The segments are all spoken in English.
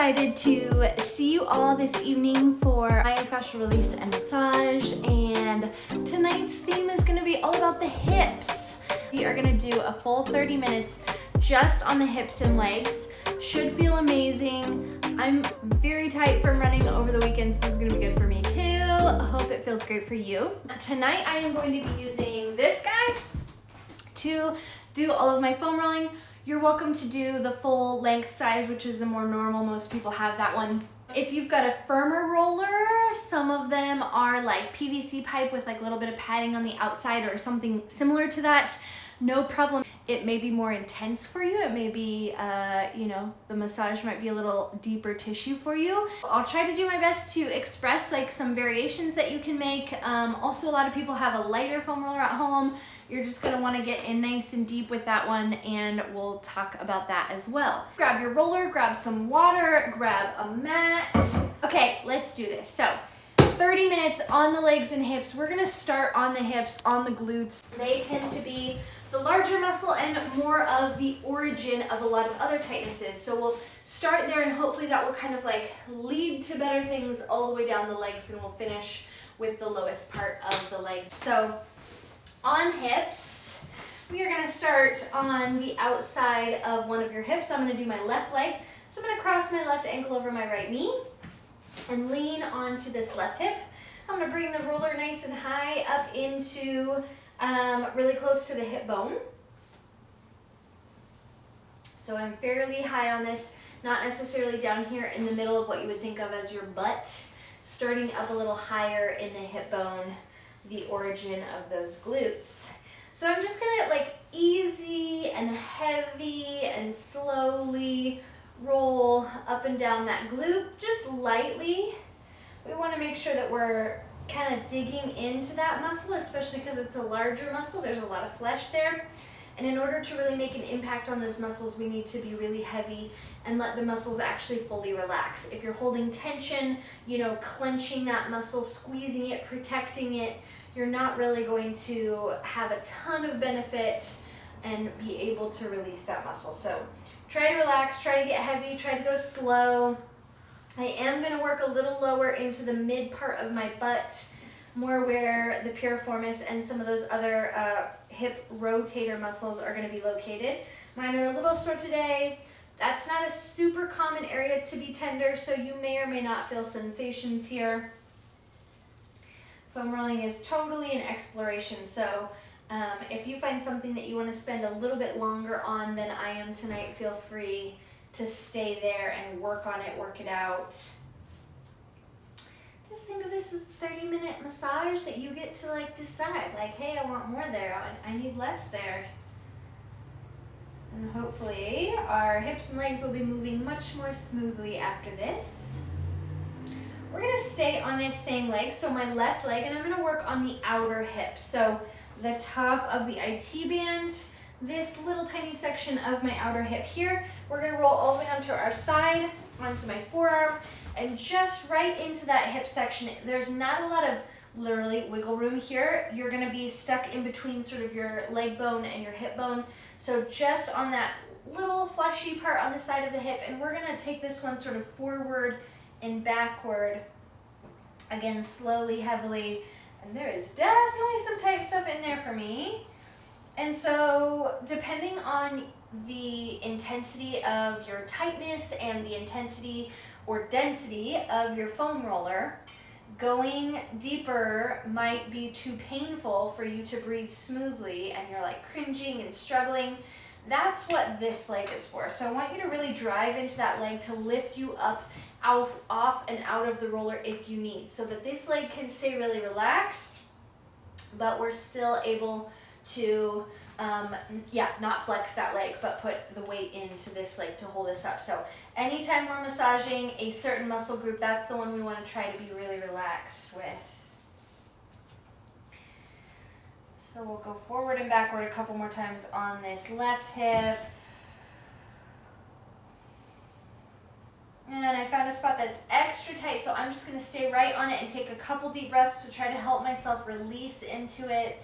excited to see you all this evening for myofascial release and massage, and tonight's theme is going to be all about the hips. We are going to do a full 30 minutes just on the hips and legs. Should feel amazing. I'm very tight from running over the weekend, so this is going to be good for me too. I hope it feels great for you. Tonight I am going to be using this guy to do all of my foam rolling. You're welcome to do the full length size, which is the more normal. Most people have that one. If you've got a firmer roller, some of them are like PVC pipe with like a little bit of padding on the outside or something similar to that. No problem. It may be more intense for you. It may be, you know, the massage might be a little deeper tissue for you. I'll try to do my best to express like some variations that you can make. Also, a lot of people have a lighter foam roller at home. You're just gonna wanna get in nice and deep with that one, and we'll talk about that as well. Grab your roller, grab some water, grab a mat. Okay, let's do this. So, 30 minutes on the legs and hips. We're gonna start on the hips, on the glutes. They tend to be the larger muscle and more of the origin of a lot of other tightnesses. So we'll start there, and hopefully that will kind of like lead to better things all the way down the legs, and we'll finish with the lowest part of the leg. So on hips, we are gonna start on the outside of one of your hips. I'm gonna do my left leg. So I'm gonna cross my left ankle over my right knee and lean onto this left hip. I'm gonna bring the roller nice and high up into really close to the hip bone. So I'm fairly high on this, not necessarily down here in the middle of what you would think of as your butt, starting up a little higher in the hip bone, the origin of those glutes. So I'm just gonna like easy and heavy and slowly roll up and down that glute, just lightly. We wanna make sure that we're kind of digging into that muscle, especially because it's a larger muscle. There's a lot of flesh there. And in order to really make an impact on those muscles, we need to be really heavy and let the muscles actually fully relax. If you're holding tension, you know, clenching that muscle, squeezing it, protecting it, you're not really going to have a ton of benefit and be able to release that muscle. So try to relax, try to get heavy, try to go slow. I am going to work a little lower into the mid part of my butt, more where the piriformis and some of those other hip rotator muscles are going to be located. Mine are a little sore today. That's not a super common area to be tender, so you may or may not feel sensations here. Foam rolling is totally an exploration, so if you find something that you want to spend a little bit longer on than I am tonight, feel free to stay there and work on it, work it out. Just think of this as a 30-minute massage that you get to like decide, like, hey, I want more there, I need less there. And hopefully our hips and legs will be moving much more smoothly after this. We're gonna stay on this same leg, so my left leg, and I'm gonna work on the outer hip. So the top of the IT band, this little tiny section of my outer hip here. We're gonna roll all the way onto our side, onto my forearm, and just right into that hip section. There's not a lot of literally wiggle room here. You're gonna be stuck in between sort of your leg bone and your hip bone. So just on that little fleshy part on the side of the hip, and we're gonna take this one sort of forward and backward, again, slowly, heavily, and there is definitely some tight stuff in there for me. And so depending on the intensity of your tightness and the intensity or density of your foam roller, going deeper might be too painful for you to breathe smoothly and you're like cringing and struggling. That's what this leg is for. So I want you to really drive into that leg to lift you up off and out of the roller if you need, so that this leg can stay really relaxed, but we're still able to not flex that leg, but put the weight into this leg to hold us up. So anytime we're massaging a certain muscle group, that's the one we want to try to be really relaxed with. So we'll go forward and backward a couple more times on this left hip. And I found a spot that's extra tight, so I'm just going to stay right on it and take a couple deep breaths to try to help myself release into it.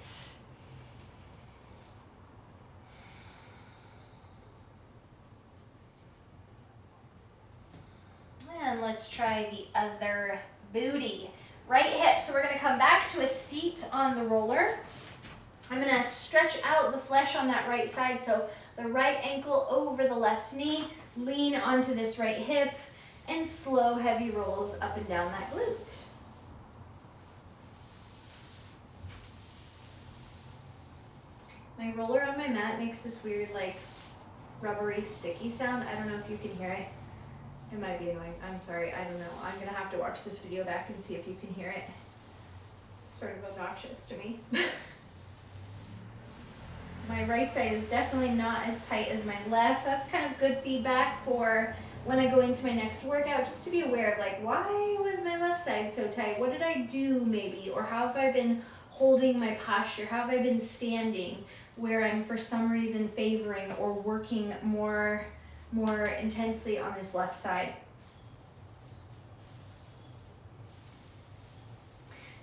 then let's try the other booty. Right hip, so we're gonna come back to a seat on the roller. I'm gonna stretch out the flesh on that right side, so the right ankle over the left knee, lean onto this right hip, and slow, heavy rolls up and down that glute. My roller on my mat makes this weird, like, rubbery, sticky sound. I don't know if you can hear it. It might be annoying. I'm sorry. I don't know. I'm gonna have to watch this video back and see if you can hear it. It's sort of obnoxious to me. My right side is definitely not as tight as my left. That's kind of good feedback for when I go into my next workout, just to be aware of, like, why was my left side so tight? What did I do maybe? Or how have I been holding my posture? How have I been standing where I'm for some reason favoring or working more intensely on this left side?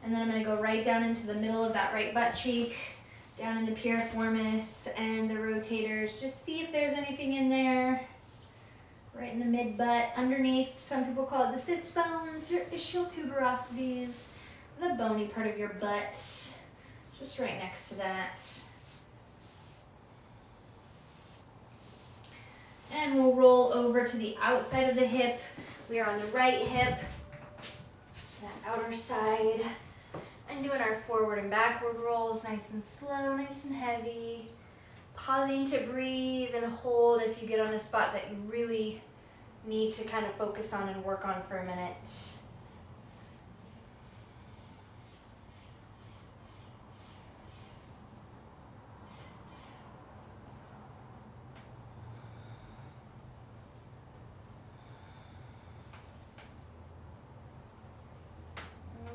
And then I'm gonna go right down into the middle of that right butt cheek, down in the piriformis and the rotators. Just see if there's anything in there. Right in the mid butt, underneath, some people call it the sits bones, your ischial tuberosities, the bony part of your butt, just right next to that. And we'll roll over to the outside of the hip. We are on the right hip, that outer side, and doing our forward and backward rolls, nice and slow, nice and heavy. Pausing to breathe and hold if you get on a spot that you really need to kind of focus on and work on for a minute.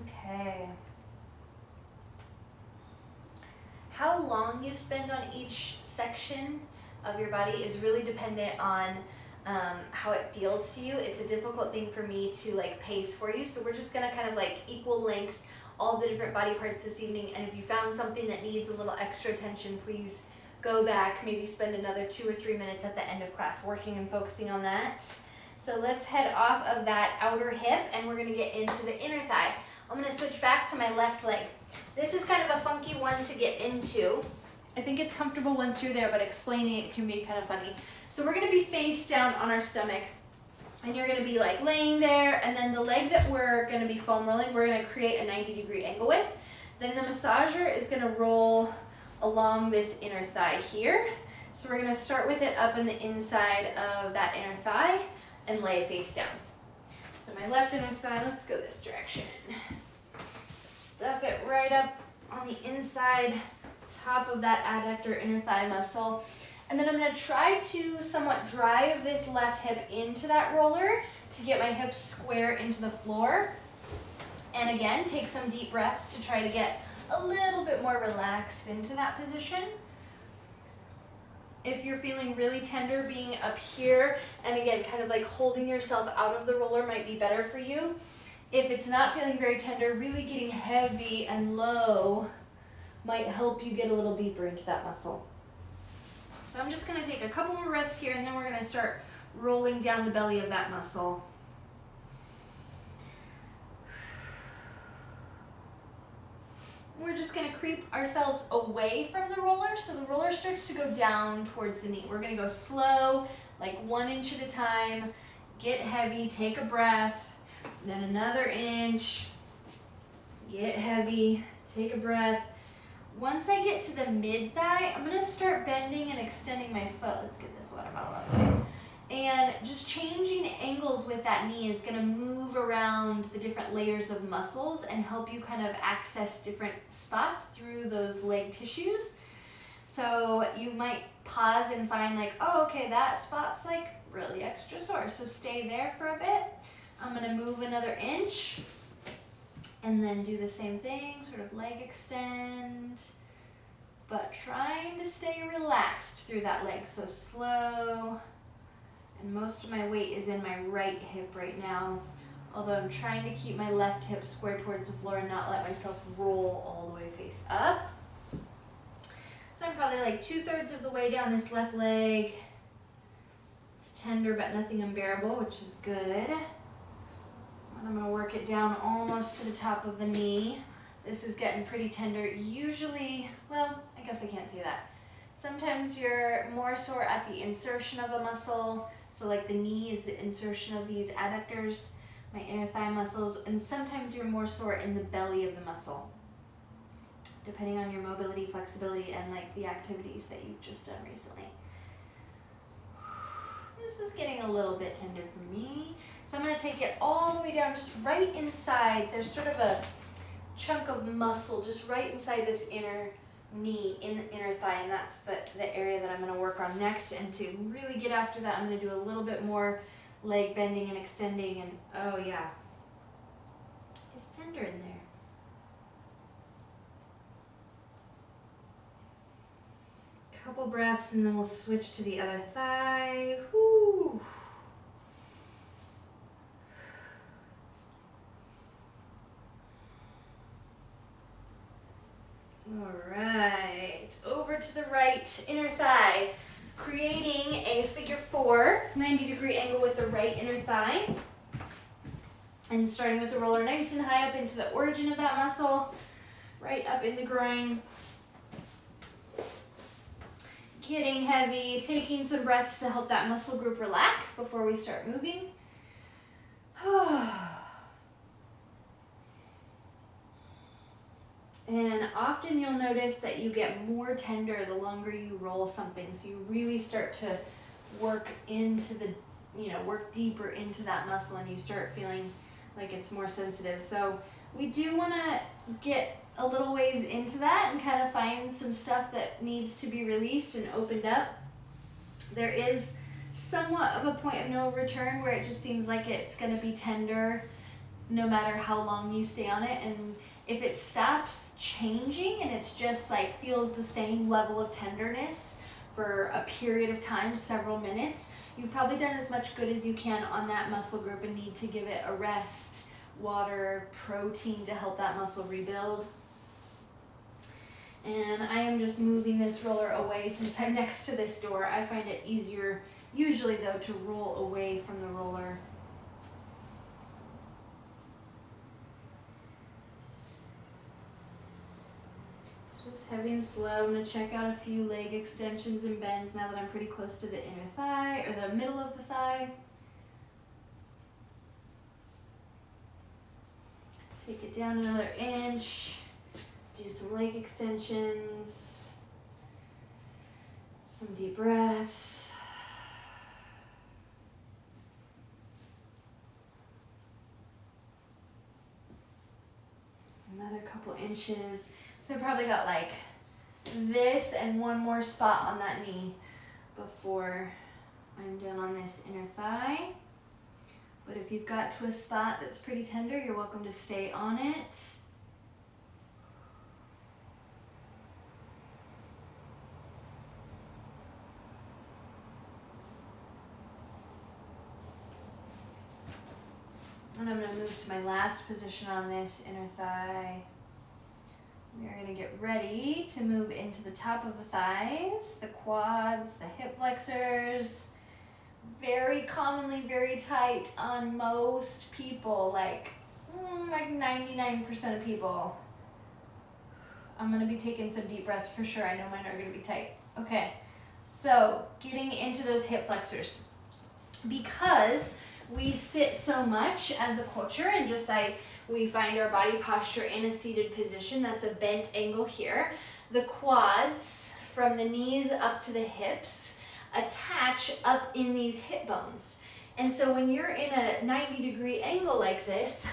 Okay. How long you spend on each section of your body is really dependent on how it feels to you. It's a difficult thing for me to, like, pace for you, so we're just gonna kind of, like, equal length all the different body parts this evening. And if you found something that needs a little extra attention, please go back, maybe spend another 2 or 3 minutes at the end of class working and focusing on that. So let's head off of that outer hip and we're gonna get into the inner thigh. I'm gonna switch back to my left leg. This is kind of a funky one to get into. I think it's comfortable once you're there, but explaining it can be kind of funny. So we're gonna be face down on our stomach, and you're gonna be, like, laying there, and then the leg that we're gonna be foam rolling, we're gonna create a 90-degree angle with. Then the massager is gonna roll along this inner thigh here. So we're gonna start with it up in the inside of that inner thigh and lay face down. So my left inner thigh, let's go this direction. Stuff it right up on the inside, top of that adductor inner thigh muscle. And then I'm gonna try to somewhat drive this left hip into that roller to get my hips square into the floor. And again, take some deep breaths to try to get a little bit more relaxed into that position. If you're feeling really tender, being up here, and again, kind of like holding yourself out of the roller might be better for you. If it's not feeling very tender, really getting heavy and low might help you get a little deeper into that muscle. So I'm just gonna take a couple more breaths here, and then we're gonna start rolling down the belly of that muscle. We're just gonna creep ourselves away from the roller, so the roller starts to go down towards the knee. We're gonna go slow, like 1 inch at a time, get heavy, take a breath, then another inch, get heavy, take a breath. Once I get to the mid thigh, I'm gonna start bending and extending my foot. Let's get this water bottle out of the way. And just changing angles with that knee is gonna move around the different layers of muscles and help you kind of access different spots through those leg tissues. So you might pause and find, like, oh, okay, that spot's like really extra sore. So stay there for a bit. I'm gonna move another inch and then do the same thing, sort of leg extend, but trying to stay relaxed through that leg, so slow. And most of my weight is in my right hip right now, although I'm trying to keep my left hip square towards the floor and not let myself roll all the way face up. So I'm probably like 2/3 of the way down this left leg. It's tender but nothing unbearable, which is good. And I'm gonna work it down almost to the top of the knee. This is getting pretty tender. Usually, well, I guess I can't say that. Sometimes you're more sore at the insertion of a muscle. So like the knee is the insertion of these adductors, my inner thigh muscles, and sometimes you're more sore in the belly of the muscle, depending on your mobility, flexibility, and like the activities that you've just done recently. This is getting a little bit tender for me. So I'm gonna take it all the way down, just right inside. There's sort of a chunk of muscle just right inside this inner knee, in the inner thigh, and that's the area that I'm gonna work on next. And to really get after that, I'm gonna do a little bit more leg bending and extending, and oh yeah, it's tender in there. Couple breaths and then we'll switch to the other thigh. Whoo. All right, over to the right inner thigh, creating a figure 4, 90-degree angle with the right inner thigh. And starting with the roller nice and high up into the origin of that muscle, right up in the groin. Getting heavy, taking some breaths to help that muscle group relax before we start moving. And often you'll notice that you get more tender the longer you roll something. So you really start to work into the, work deeper into that muscle, and you start feeling like it's more sensitive. So we do want to get a little ways into that and kind of find some stuff that needs to be released and opened up. There is somewhat of a point of no return where it just seems like it's going to be tender no matter how long you stay on it. And if it stops changing and it's just like feels the same level of tenderness for a period of time, several minutes, you've probably done as much good as you can on that muscle group and need to give it a rest, water, protein to help that muscle rebuild. And I am just moving this roller away since I'm next to this door. I find it easier usually though to roll away from the roller. Just heavy and slow. I'm going to check out a few leg extensions and bends now that I'm pretty close to the inner thigh, or the middle of the thigh. Take it down another inch. Do some leg extensions. Some deep breaths. Another couple inches. So I probably got like this and one more spot on that knee before I'm done on this inner thigh. But if you've got to a spot that's pretty tender, you're welcome to stay on it. And I'm going to move to my last position on this inner thigh. We are going to get ready to move into the top of the thighs, the quads, the hip flexors. Very commonly very tight on most people, like 99% of people. I'm going to be taking some deep breaths for sure. I know mine are going to be tight. Okay, so getting into those hip flexors. Because we sit so much as a culture, and just like we find our body posture in a seated position, that's a bent angle here. The quads from the knees up to the hips attach up in these hip bones. And so when you're in a 90-degree angle like this,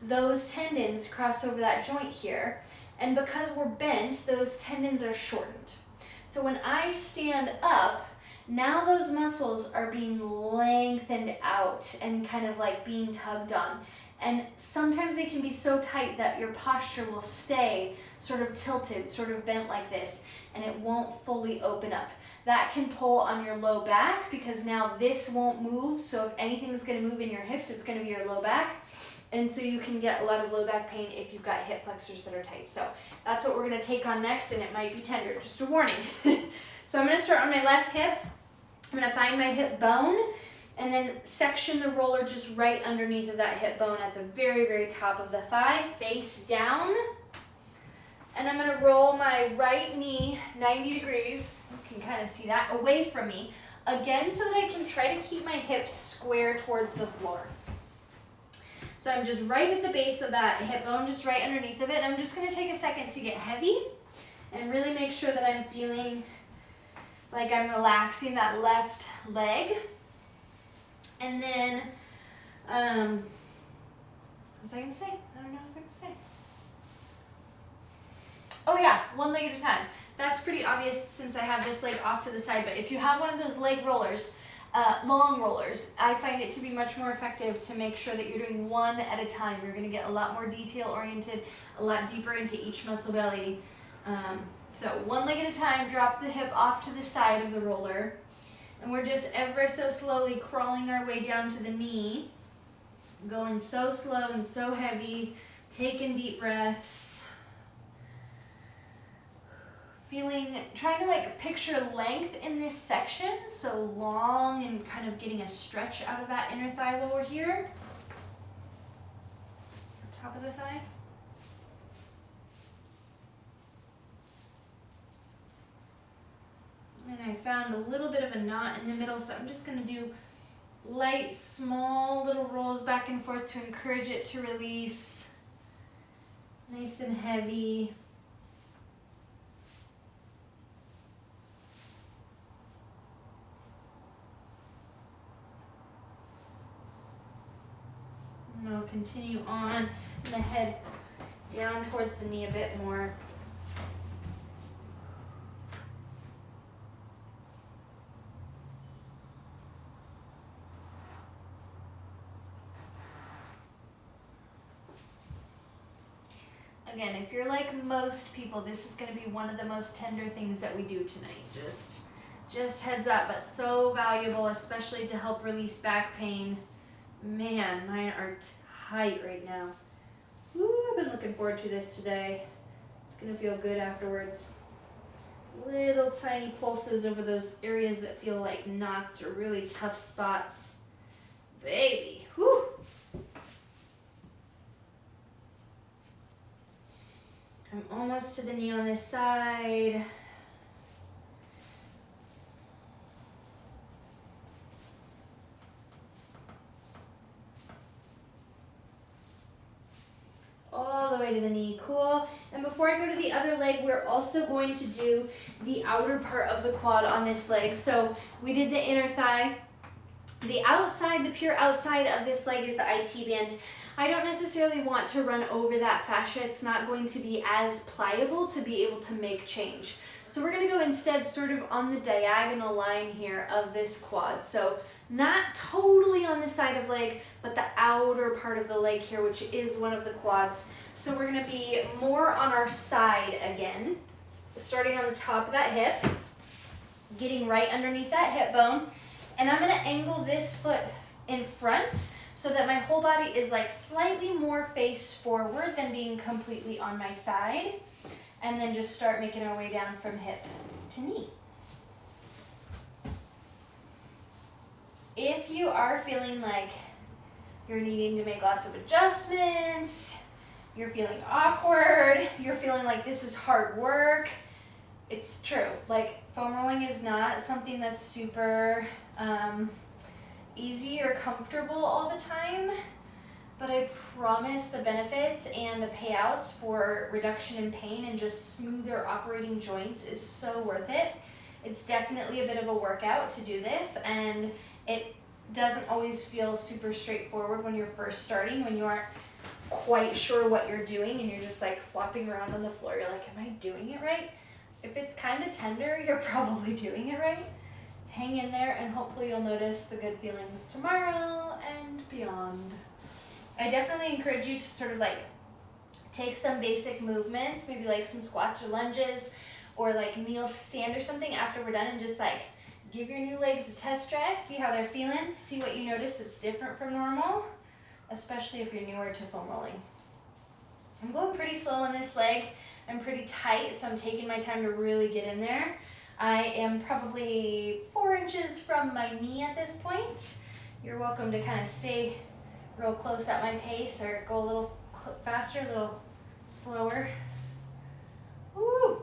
those tendons cross over that joint here. And because we're bent, those tendons are shortened. So when I stand up, now those muscles are being lengthened out and kind of like being tugged on. And sometimes they can be so tight that your posture will stay sort of tilted, sort of bent like this, and it won't fully open up. That can pull on your low back because now this won't move. So if anything's going to move in your hips, it's going to be your low back. And so you can get a lot of low back pain if you've got hip flexors that are tight. So that's what we're going to take on next, and it might be tender, just a warning. So I'm going to start on my left hip. I'm going to find my hip bone, And then section the roller just right underneath of that hip bone at the very, very top of the thigh, face down. And I'm gonna roll my right knee 90 degrees, you can kind of see that, away from me. Again, so that I can try to keep my hips square towards the floor. So I'm just right at the base of that hip bone, just right underneath of it. And I'm just gonna take a second to get heavy and really make sure that I'm feeling like I'm relaxing that left leg. And then, what was I gonna say? I don't know what I was gonna say. Oh yeah, one leg at a time. That's pretty obvious since I have this leg off to the side, but if you have one of those leg rollers, long rollers, I find it to be much more effective to make sure that you're doing one at a time. You're gonna get a lot more detail oriented, a lot deeper into each muscle belly. So one leg at a time, drop the hip off to the side of the roller. And we're just ever so slowly crawling our way down to the knee. Going so slow and so heavy, taking deep breaths. Trying to like picture length in this section, so long and kind of getting a stretch out of that inner thigh while we're here. Top of the thigh. And I found a little bit of a knot in the middle, so I'm just gonna do light, small little rolls back and forth to encourage it to release. Nice and heavy. And I'll continue on and the head down towards the knee a bit more. Again, if you're like most people, this is going to be one of the most tender things that we do tonight. Just heads up, but so valuable, especially to help release back pain. Man, mine are tight right now. Woo, I've been looking forward to this today. It's going to feel good afterwards. Little tiny pulses over those areas that feel like knots or really tough spots. Baby, whoo. I'm almost to the knee on this side. All the way to the knee, cool. And before I go to the other leg, we're also going to do the outer part of the quad on this leg. So we did the inner thigh. The outside, the pure outside of this leg is the IT band. I don't necessarily want to run over that fascia. It's not going to be as pliable to be able to make change. So we're gonna go instead sort of on the diagonal line here of this quad. So not totally on the side of leg, but the outer part of the leg here, which is one of the quads. So we're gonna be more on our side again, starting on the top of that hip, getting right underneath that hip bone. And I'm gonna angle this foot in front so that my whole body is like slightly more face forward than being completely on my side. And then just start making our way down from hip to knee. If you are feeling like you're needing to make lots of adjustments, you're feeling awkward, you're feeling like this is hard work, it's true. Like foam rolling is not something that's super easy or comfortable all the time, but I promise the benefits and the payouts for reduction in pain and just smoother operating joints is so worth it. It's definitely a bit of a workout to do this, and it doesn't always feel super straightforward when you're first starting, when you aren't quite sure what you're doing and you're just like flopping around on the floor. You're like, am I doing it right? If it's kind of tender, you're probably doing it right. Hang in there and hopefully you'll notice the good feelings tomorrow and beyond. I definitely encourage you to sort of like take some basic movements, maybe like some squats or lunges, or like kneel to stand or something after we're done, and just like give your new legs a test drive, see how they're feeling, see what you notice that's different from normal, especially if you're newer to foam rolling. I'm going pretty slow on this leg. I'm pretty tight, so I'm taking my time to really get in there. I am probably 4 inches from my knee at this point, You're welcome to kind of stay real close at my pace or go a little faster, a little slower. Woo!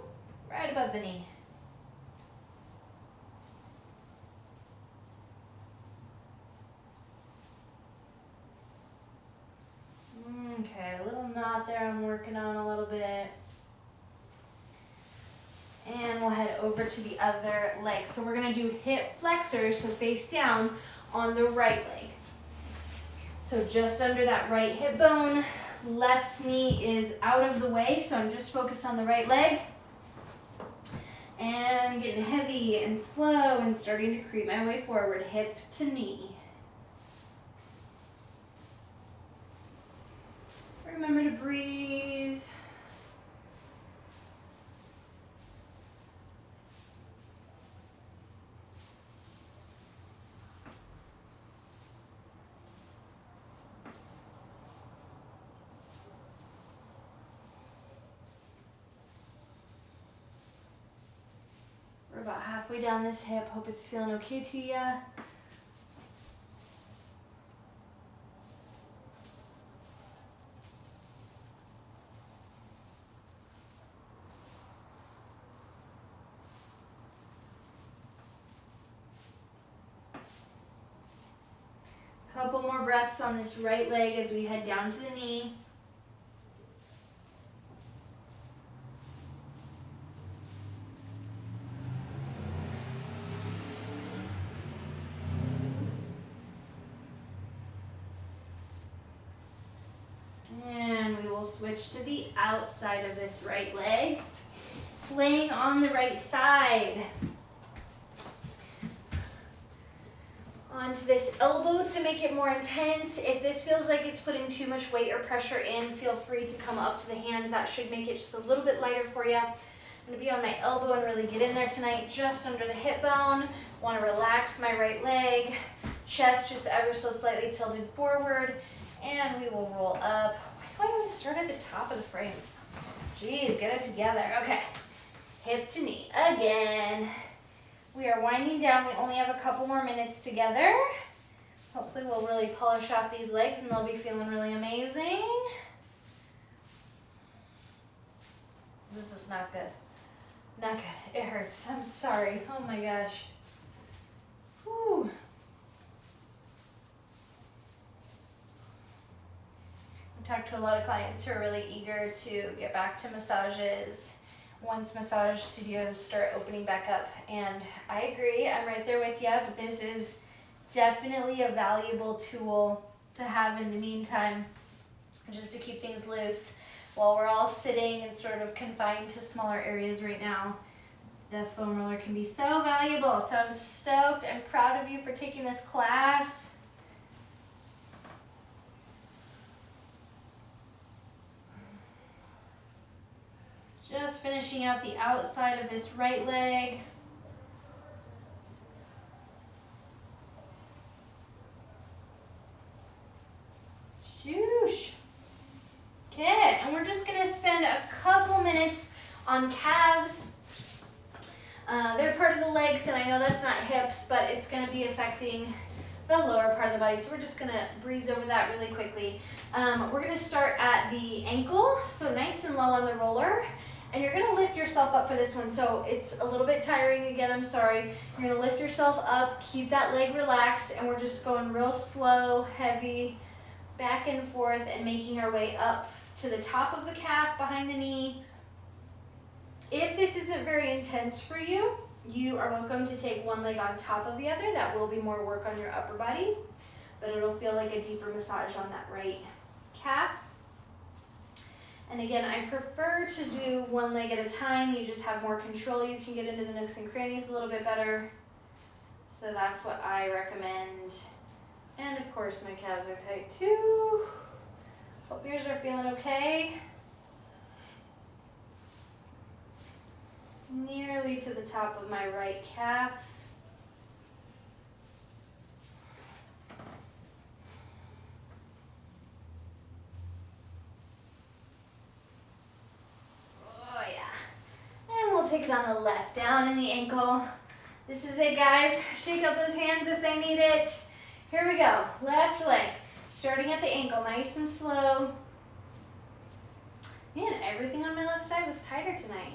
Right above the knee. Okay, a little knot there I'm working on a little bit. And we'll head over to the other leg. So we're gonna do hip flexors, so face down on the right leg. So just under that right hip bone, left knee is out of the way, so I'm just focused on the right leg. And getting heavy and slow and starting to creep my way forward, hip to knee. Remember to breathe. We're about halfway down this hip. Hope it's feeling okay to ya. Couple more breaths on this right leg as we head down to the knee. And we will switch to the outside of this right leg, laying on the right side. Onto this elbow to make it more intense. If this feels like it's putting too much weight or pressure in, feel free to come up to the hand. That should make it just a little bit lighter for you. I'm gonna be on my elbow and really get in there tonight, just under the hip bone. Wanna relax my right leg, chest just ever so slightly tilted forward, and we will roll up. Why do I always start at the top of the frame? Jeez, get it together. Okay, hip to knee again. We are winding down. We only have a couple more minutes together. Hopefully we'll really polish off these legs and they'll be feeling really amazing. This is not good. Not good. It hurts. I'm sorry. Oh my gosh. Whew. I've talked to a lot of clients who are really eager to get back to massages once massage studios start opening back up, and I agree, I'm right there with you, but this is definitely a valuable tool to have in the meantime, just to keep things loose while we're all sitting and sort of confined to smaller areas right now. The foam roller can be so valuable, so I'm stoked and proud of you for taking this class. Just finishing out the outside of this right leg. Shoosh. Okay, and we're just gonna spend a couple minutes on calves. They're part of the legs, and I know that's not hips, but it's gonna be affecting the lower part of the body. So we're just gonna breeze over that really quickly. We're gonna start at the ankle, so nice and low on the roller. And you're gonna lift yourself up for this one, so it's a little bit tiring again, I'm sorry. You're gonna lift yourself up, keep that leg relaxed, and we're just going real slow, heavy, back and forth, and making our way up to the top of the calf, behind the knee. If this isn't very intense for you, you are welcome to take one leg on top of the other. That will be more work on your upper body, but it'll feel like a deeper massage on that right calf. And again, I prefer to do one leg at a time. You just have more control. You can get into the nooks and crannies a little bit better. So that's what I recommend. And of course, my calves are tight too. Hope yours are feeling okay. Nearly to the top of my right calf. Take it on the left, down in the ankle. This is it, guys. Shake out those hands if they need it. Here we go. Left leg. Starting at the ankle, nice and slow. Man, everything on my left side was tighter tonight.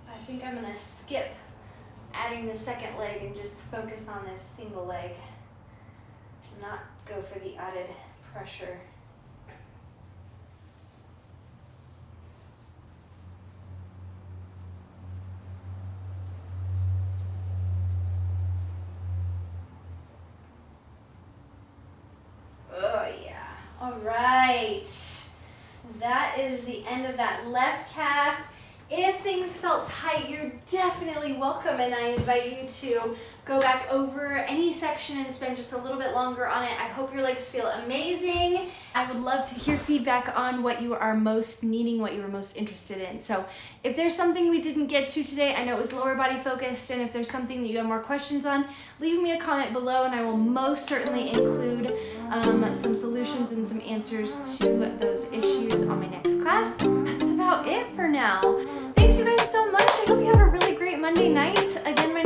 I think I'm gonna skip adding the second leg and just focus on this single leg. Not go for the added pressure. Oh yeah, all right. That is the end of that left calf. If things felt tight, you're definitely welcome, and I invite you to go back over any section and spend just a little bit longer on it. I hope your legs feel amazing. I would love to hear feedback on what you are most needing, what you were most interested in. So if there's something we didn't get to today, I know it was lower body focused, and if there's something that you have more questions on, leave me a comment below and I will most certainly include some solutions and some answers to those issues on my next class. That's about it for now. Thanks you guys so much. I hope you have a really great Monday night. Again, my